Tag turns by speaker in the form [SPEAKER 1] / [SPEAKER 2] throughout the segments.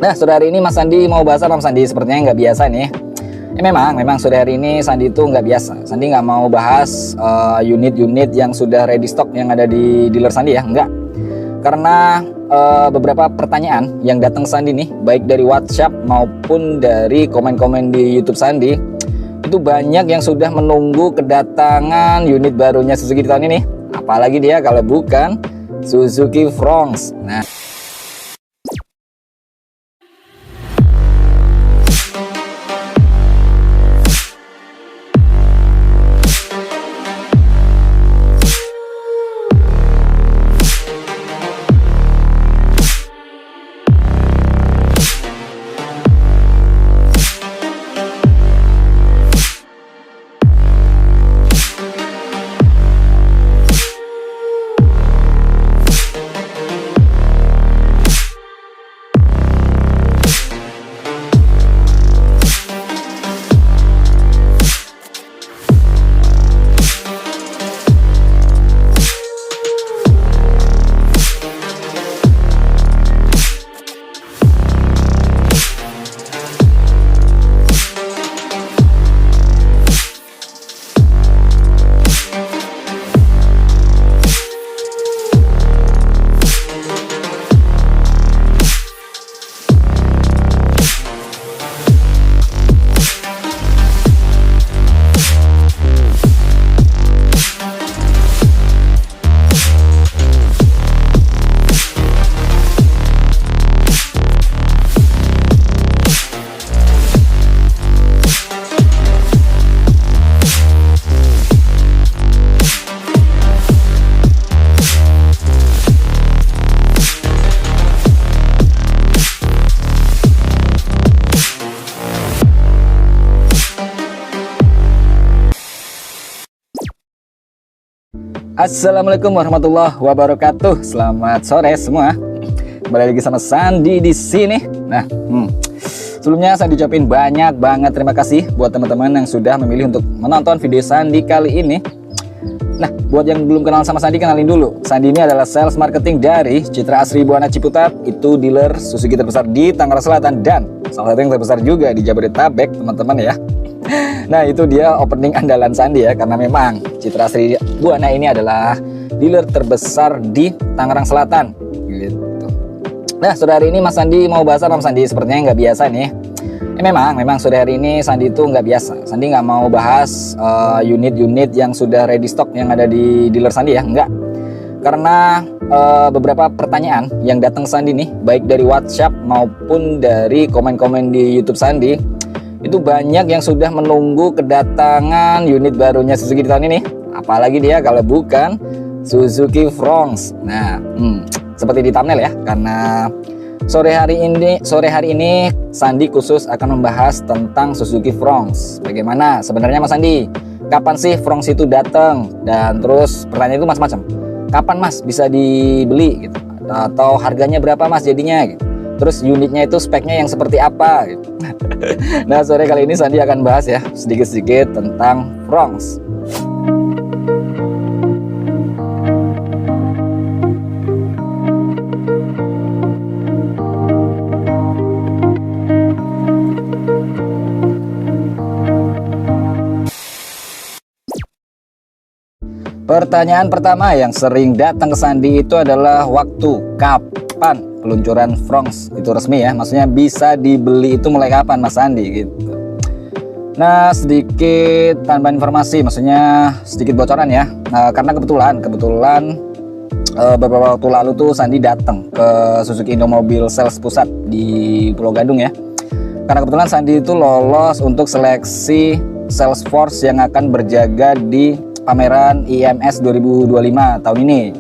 [SPEAKER 1] Nah, sore hari ini Mas Sandi mau bahas apa Mas Sandi? Sepertinya nggak biasa nih. Memang sore hari ini Sandi itu nggak biasa. Sandi nggak mau bahas unit-unit yang sudah ready stock yang ada di dealer Sandi ya, nggak. Karena beberapa pertanyaan yang datang Sandi nih, baik dari WhatsApp maupun dari komen-komen di YouTube Sandi, itu banyak yang sudah menunggu kedatangan unit barunya Suzuki di tahun ini. Apalagi dia kalau bukan Suzuki Fronx. Nah, Assalamualaikum warahmatullahi wabarakatuh. Selamat sore semua. Kembali lagi sama Sandi di sini. Nah, sebelumnya Sandi ucapin banyak banget terima kasih buat teman-teman yang sudah memilih untuk menonton video Sandi kali ini. Nah, buat yang belum kenal sama Sandi, kenalin dulu. Sandi ini adalah sales marketing dari Citra Asri Buana Ciputat. Itu dealer Suzuki terbesar di Tangerang Selatan dan salah satu yang terbesar juga di Jabodetabek, teman-teman ya. Nah, itu dia opening andalan Sandi ya, karena memang Citra Asri Buana ini adalah dealer terbesar di Tangerang Selatan gitu. Nah, sore hari ini Mas Sandi mau bahas apa Mas Sandi? Sepertinya nggak biasa nih. Memang sore hari ini Sandi itu nggak biasa. Sandi nggak mau bahas unit-unit yang sudah ready stock yang ada di dealer Sandi ya, nggak. Karena beberapa pertanyaan yang datang Sandi nih, baik dari WhatsApp maupun dari komen-komen di YouTube Sandi, itu banyak yang sudah menunggu kedatangan unit barunya Suzuki di tahun ini. Apalagi dia kalau bukan Suzuki Fronx. Nah, seperti di thumbnail ya, karena sore hari ini Sandi khusus akan membahas tentang Suzuki Fronx. Bagaimana sebenarnya Mas Sandi? Kapan sih Fronx itu datang? Dan terus pertanyaan itu macam-macam. Kapan Mas bisa dibeli gitu? Atau harganya berapa Mas jadinya gitu? Terus unitnya itu speknya yang seperti apa gitu. Nah, sore kali ini Sandi akan bahas ya sedikit-sedikit tentang Fronx. Pertanyaan pertama yang sering datang ke Sandi itu adalah waktu kapan peluncuran Fronx itu resmi ya, maksudnya bisa dibeli itu mulai kapan Mas Sandi gitu. Nah, sedikit tambahan informasi, maksudnya sedikit bocoran ya. Nah, karena kebetulan beberapa waktu lalu tuh Sandi datang ke Suzuki Indomobil Sales Pusat di Pulau Gadung ya. Karena kebetulan Sandi itu lolos untuk seleksi sales force yang akan berjaga di pameran IMS 2025 tahun ini,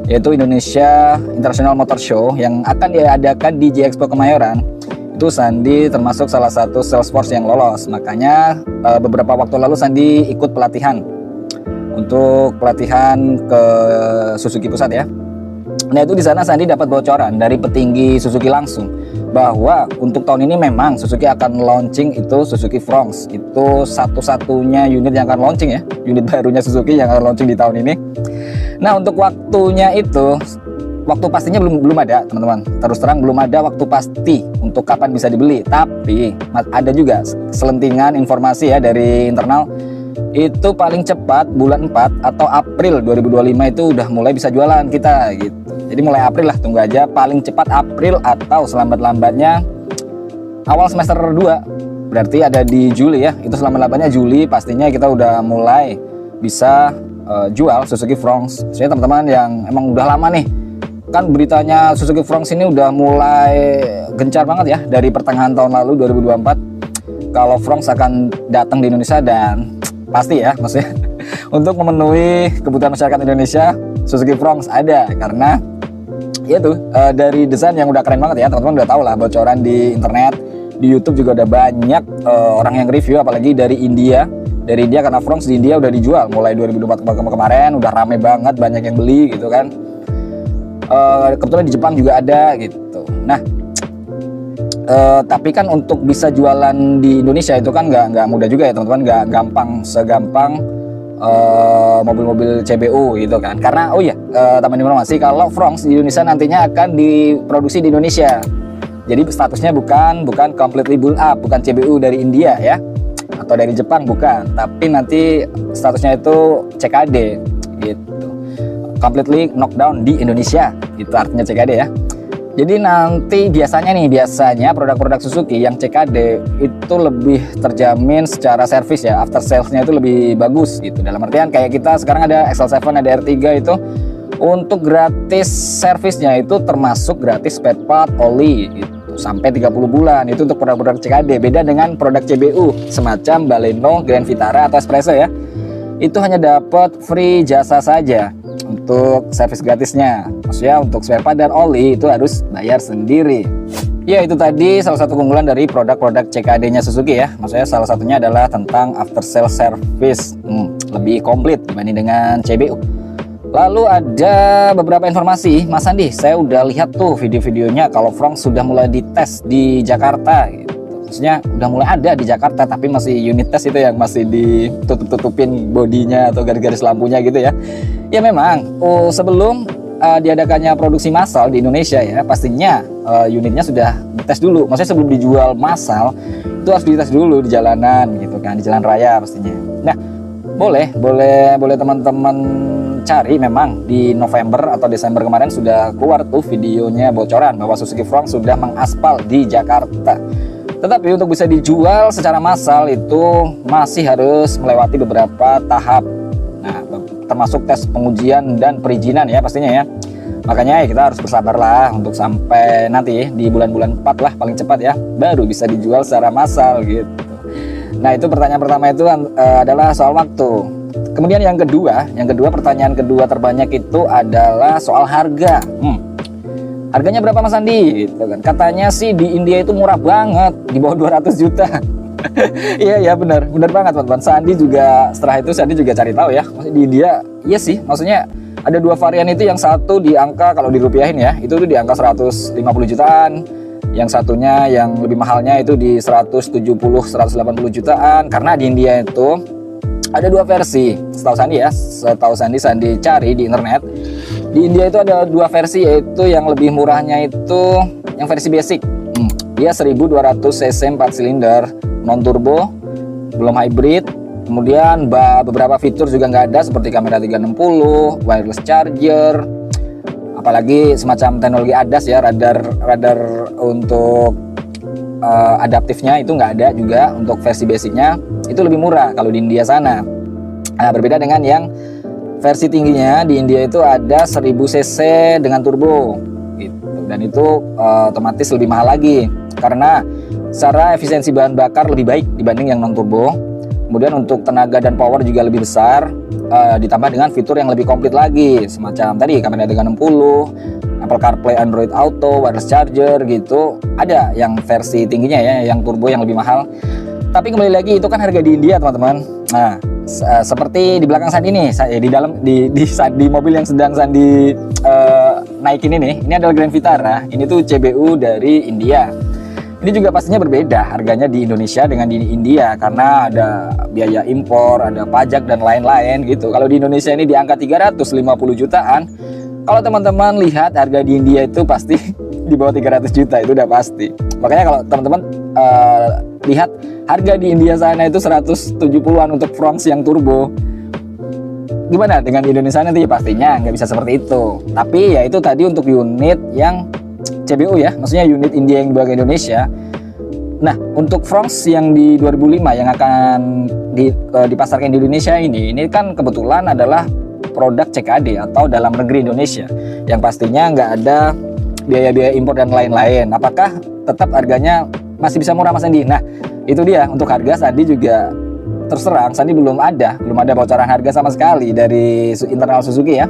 [SPEAKER 1] yaitu Indonesia International Motor Show yang akan diadakan di J-Expo Kemayoran. Itu Sandi termasuk salah satu sales force yang lolos. Makanya beberapa waktu lalu Sandi ikut pelatihan ke Suzuki Pusat ya. Nah, itu di sana Sandi dapat bocoran dari petinggi Suzuki langsung bahwa untuk tahun ini memang Suzuki akan launching itu Suzuki Fronx. Itu satu-satunya unit yang akan launching ya, unit barunya Suzuki yang akan launching di tahun ini. Nah, untuk waktunya itu waktu pastinya belum ada teman-teman. Terus terang belum ada waktu pasti untuk kapan bisa dibeli. Tapi ada juga selentingan informasi ya dari internal, itu paling cepat bulan 4 atau April 2025 itu udah mulai bisa jualan kita gitu. Jadi mulai April lah, tunggu aja, paling cepat April atau selambat-lambatnya awal semester 2. Berarti ada di Juli ya. Itu selambat-lambatnya Juli pastinya kita udah mulai bisa jual Suzuki Fronx. Jadi teman-teman yang emang udah lama nih, kan beritanya Suzuki Fronx ini udah mulai gencar banget ya dari pertengahan tahun lalu 2024 kalau Fronx akan datang di Indonesia, dan pasti ya maksudnya untuk memenuhi kebutuhan masyarakat Indonesia, Suzuki Fronx ada karena ya tuh dari desain yang udah keren banget ya, teman-teman udah tahu lah, bocoran di internet, di YouTube juga udah banyak orang yang review, apalagi dari India. Dari India, karena Fronx di India udah dijual mulai 2024 kemarin, udah rame banget, banyak yang beli gitu kan. Kebetulan di Jepang juga ada gitu. Nah, tapi kan untuk bisa jualan di Indonesia itu kan nggak mudah juga ya teman-teman, nggak gampang segampang mobil-mobil CBU gitu kan. Karena tambahan informasi, kalau Fronx di Indonesia nantinya akan diproduksi di Indonesia. Jadi statusnya bukan completely build up, bukan CBU dari India ya, atau dari Jepang, bukan, tapi nanti statusnya itu CKD gitu, completely knockdown di Indonesia, itu artinya CKD ya. Jadi nanti biasanya produk-produk Suzuki yang CKD itu lebih terjamin secara servis ya, after salesnya itu lebih bagus gitu. Dalam artian kayak kita sekarang ada XL7, ada R3 itu untuk gratis servisnya itu termasuk gratis spare part, oli gitu, sampai 30 bulan. Itu untuk produk-produk CKD. Beda dengan produk CBU semacam Baleno, Grand Vitara atau Espresso ya, itu hanya dapat free jasa saja untuk servis gratisnya. Maksudnya untuk spare part dan oli itu harus bayar sendiri. Ya, itu tadi salah satu keunggulan dari produk-produk CKD nya Suzuki ya. Maksudnya salah satunya adalah tentang after sale service, lebih komplit dibanding dengan CBU. Lalu ada beberapa informasi, Mas Andi, saya udah lihat tuh video-videonya kalau Fronx sudah mulai dites di Jakarta gitu. Maksudnya udah mulai ada di Jakarta, tapi masih unit test itu yang masih ditutup-tutupin bodinya atau garis-garis lampunya gitu ya. Ya memang, sebelum diadakannya produksi massal di Indonesia ya, pastinya unitnya sudah dites dulu. Maksudnya sebelum dijual massal, itu harus dites dulu di jalanan gitu kan, di jalan raya pastinya. Nah, boleh teman-teman cari, memang di November atau Desember kemarin sudah keluar tuh videonya bocoran bahwa Suzuki Fronx sudah mengaspal di Jakarta. Tetapi untuk bisa dijual secara massal itu masih harus melewati beberapa tahap. Nah, termasuk tes pengujian dan perizinan ya pastinya ya. Makanya ya kita harus bersabar lah untuk sampai nanti di bulan-bulan 4 lah paling cepat ya, baru bisa dijual secara massal gitu. Nah, itu pertanyaan pertama itu adalah soal waktu. Kemudian yang kedua pertanyaan kedua terbanyak itu adalah soal harga. Harganya berapa Mas Andi? Gitu kan. Katanya sih di India itu murah banget, di bawah 200 juta. Iya benar banget teman-teman. Sandi juga setelah itu juga cari tahu ya. Maksudnya di India, iya sih, maksudnya ada dua varian itu, yang satu di angka kalau dirupiahin ya, itu tuh di angka 150 jutaan. Yang satunya yang lebih mahalnya itu di 170-180 jutaan. Karena di India itu ada dua versi, setahu Sandi cari di internet. Di India itu ada dua versi, yaitu yang lebih murahnya itu yang versi basic. Dia 1200 cc 4 silinder, non turbo, belum hybrid. Kemudian beberapa fitur juga nggak ada, seperti kamera 360, wireless charger, apalagi semacam teknologi ADAS ya, radar untuk adaptifnya itu nggak ada juga. Untuk versi basicnya itu lebih murah kalau di India sana. Nah, berbeda dengan yang versi tingginya di India itu ada 1000 cc dengan turbo gitu. Dan itu otomatis lebih mahal lagi karena secara efisiensi bahan bakar lebih baik dibanding yang non turbo. Kemudian untuk tenaga dan power juga lebih besar, ditambah dengan fitur yang lebih komplit lagi, semacam tadi kamera 360, Apple CarPlay, Android Auto, wireless charger gitu. Ada yang versi tingginya ya, yang turbo yang lebih mahal. Tapi kembali lagi itu kan harga di India teman-teman. Nah, seperti di belakang Sandi nih, di mobil yang sedang Sandi naikin ini adalah Grand Vitara. Ini tuh CBU dari India. Ini juga pastinya berbeda harganya di Indonesia dengan di India karena ada biaya impor, ada pajak dan lain-lain gitu. Kalau di Indonesia ini di angka 350 jutaan, Kalau teman-teman lihat harga di India itu pasti di bawah 300 juta, itu udah pasti. Makanya kalau teman-teman lihat harga di India sana itu 170-an untuk Fronx yang turbo, gimana dengan di Indonesia nanti? Pastinya nggak bisa seperti itu. Tapi ya itu tadi untuk unit yang CBU ya, maksudnya unit India yang dibawa ke Indonesia. Nah, untuk Fronx yang di 2005 yang akan dipasarkan di Indonesia ini kan kebetulan adalah produk CKD atau dalam negeri Indonesia, yang pastinya nggak ada biaya-biaya impor dan lain-lain. Apakah tetap harganya masih bisa murah, Mas Sandi? Nah, itu dia. Untuk harga Sandi juga terus terang Sandi belum ada bocoran harga sama sekali dari internal Suzuki ya.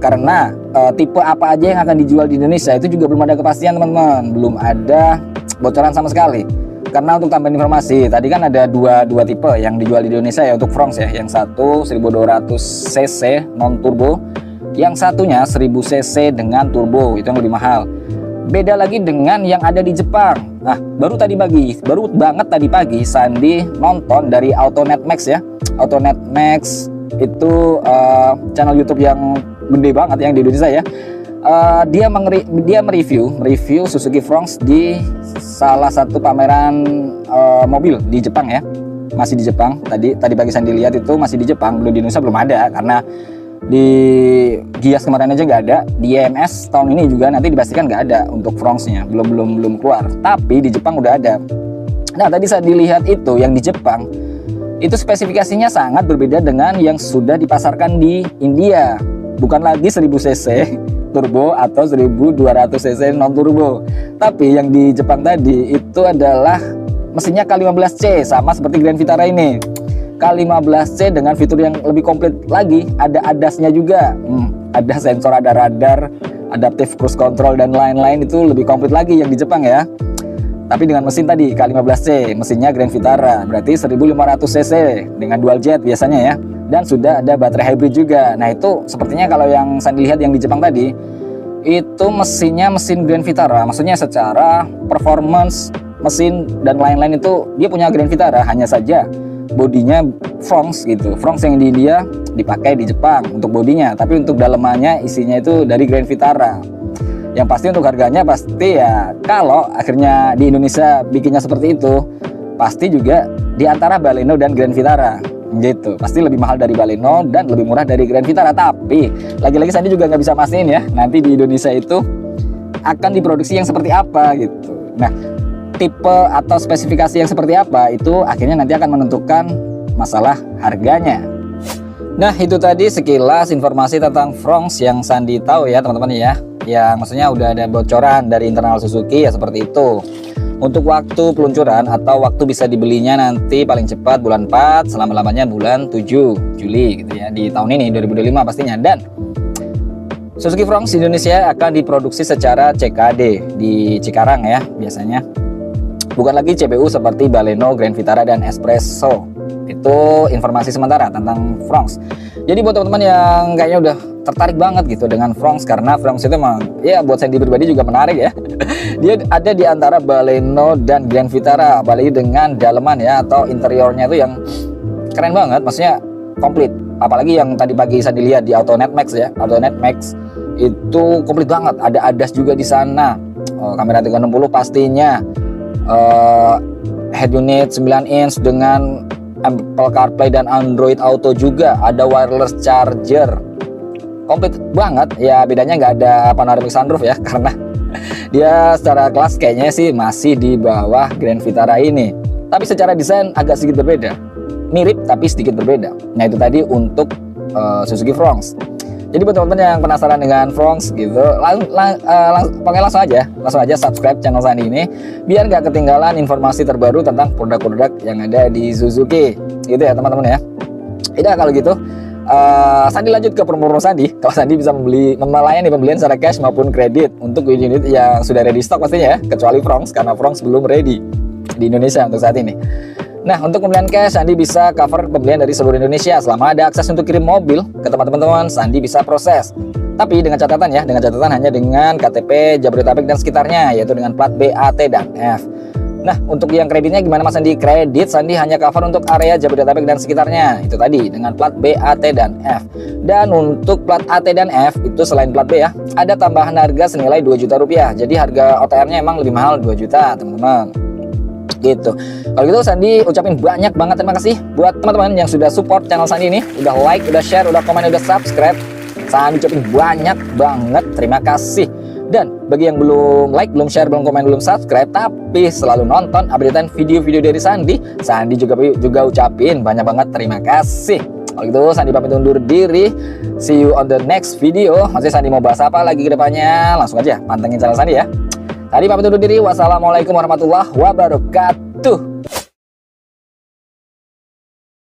[SPEAKER 1] Karena tipe apa aja yang akan dijual di Indonesia itu juga belum ada kepastian, teman-teman. Belum ada bocoran sama sekali. Karena untuk tambahan informasi, tadi kan ada dua tipe yang dijual di Indonesia ya untuk Fronx ya. Yang satu 1200 cc non turbo, yang satunya 1000 cc dengan turbo, itu yang lebih mahal. Beda lagi dengan yang ada di Jepang. Nah, baru banget tadi pagi Sandi nonton dari AutoNet Max ya. AutoNet Max itu channel YouTube yang gede banget yang di Indonesia ya. Dia mereview Suzuki Fronx di salah satu pameran mobil di Jepang ya. Masih di Jepang. Tadi pagi Sandi lihat itu masih di Jepang, belum di Indonesia, belum ada karena di Gias kemarin aja nggak ada. Di IMS tahun ini juga nanti dipastikan nggak ada untuk Fronx-nya, belum keluar. Tapi di Jepang udah ada. Nah, tadi saya dilihat itu yang di Jepang itu spesifikasinya sangat berbeda dengan yang sudah dipasarkan di India. Bukan lagi 1000 cc turbo atau 1200 cc non turbo, tapi yang di Jepang tadi itu adalah mesinnya K15C, sama seperti Grand Vitara ini. K15C dengan fitur yang lebih komplit lagi, ada ADAS-nya juga, ada sensor, ada radar, adaptive cruise control dan lain-lain, itu lebih komplit lagi yang di Jepang ya. Tapi dengan mesin tadi K15C, mesinnya Grand Vitara, berarti 1500 cc dengan dual jet biasanya ya. Dan sudah ada baterai hybrid juga. Nah, itu sepertinya kalau yang Sandi lihat yang di Jepang tadi, itu mesinnya mesin Grand Vitara. Maksudnya secara performance mesin dan lain-lain itu dia punya Grand Vitara, hanya saja bodinya Fronx gitu. Fronx yang di India dipakai di Jepang untuk bodinya, tapi untuk dalemannya isinya itu dari Grand Vitara. Yang pasti untuk harganya pasti ya, kalau akhirnya di Indonesia bikinnya seperti itu, pasti juga di antara Baleno dan Grand Vitara gitu. Pasti lebih mahal dari Baleno dan lebih murah dari Grand Vitara. Tapi lagi-lagi Sandi juga nggak bisa mastiin ya, nanti di Indonesia itu akan diproduksi yang seperti apa gitu. Nah, tipe atau spesifikasi yang seperti apa itu akhirnya nanti akan menentukan masalah harganya. Nah, itu tadi sekilas informasi tentang Fronx yang Sandi tahu ya teman-teman ya. Yang maksudnya udah ada bocoran dari internal Suzuki ya seperti itu. Untuk waktu peluncuran atau waktu bisa dibelinya nanti paling cepat bulan 4, selama-lamanya bulan 7 Juli gitu ya, di tahun ini 2025 pastinya. Dan Suzuki Fronx di Indonesia akan diproduksi secara CKD di Cikarang ya biasanya. Bukan lagi CBU seperti Baleno, Grand Vitara dan Espresso. Itu informasi sementara tentang Fronx. Jadi buat teman-teman yang kayaknya udah tertarik banget gitu dengan Fronx, karena Fronx itu emang ya buat Sandi pribadi juga menarik ya. Dia ada di antara Baleno dan Grand Vitara, apalagi dengan daleman ya atau interiornya itu yang keren banget, maksudnya komplit. Apalagi yang tadi pagi Sandi lihat di AutoNet Max ya, AutoNet Max itu komplit banget. Ada ADAS juga di sana, kamera 360 pastinya, head unit 9 inch dengan Apple CarPlay dan Android Auto juga, ada wireless charger, komplit banget ya. Bedanya nggak ada panoramic sunroof ya, karena dia secara kelas kayaknya sih masih di bawah Grand Vitara ini. Tapi secara desain agak sedikit berbeda, mirip tapi sedikit berbeda. Nah, itu tadi untuk Suzuki Fronx. Jadi buat teman-teman yang penasaran dengan Fronx gitu, langsung aja subscribe channel Sandi ini biar nggak ketinggalan informasi terbaru tentang produk-produk yang ada di Suzuki. Gitu ya teman-teman ya. Udah kalau gitu Sandi lanjut ke promo Sandi. Kalau Sandi bisa melayani pembelian secara cash maupun kredit untuk unit yang sudah ready stock pastinya ya, kecuali Fronx karena Fronx belum ready di Indonesia untuk saat ini. Nah, untuk pembelian cash, Sandi bisa cover pembelian dari seluruh Indonesia. Selama ada akses untuk kirim mobil ke teman-teman, Sandi bisa proses. Tapi dengan catatan ya, hanya dengan KTP Jabodetabek dan sekitarnya, yaitu dengan plat B, A, T, dan F. Nah, untuk yang kreditnya gimana Mas Sandi? Kredit Sandi hanya cover untuk area Jabodetabek dan sekitarnya. Itu tadi dengan plat B, AT, dan F. Dan untuk plat AT dan F itu selain plat B ya, ada tambahan harga senilai 2 juta rupiah. Jadi harga OTR-nya emang lebih mahal 2 juta, teman-teman. Gitu. Kalau gitu Sandi ucapin banyak banget terima kasih buat teman-teman yang sudah support channel Sandi ini, udah like, udah share, udah komen, udah subscribe. Sandi ucapin banyak banget terima kasih. Dan bagi yang belum like, belum share, belum komen, belum subscribe, tapi selalu nonton updatean video-video dari Sandi juga ucapin banyak banget terima kasih. Kalau gitu Sandi pamit undur diri. See you on the next video. Masih Sandi mau bahas apa lagi ke depannya? Langsung aja pantengin channel Sandi ya. Sandi pamit undur diri. Wassalamualaikum warahmatullahi wabarakatuh.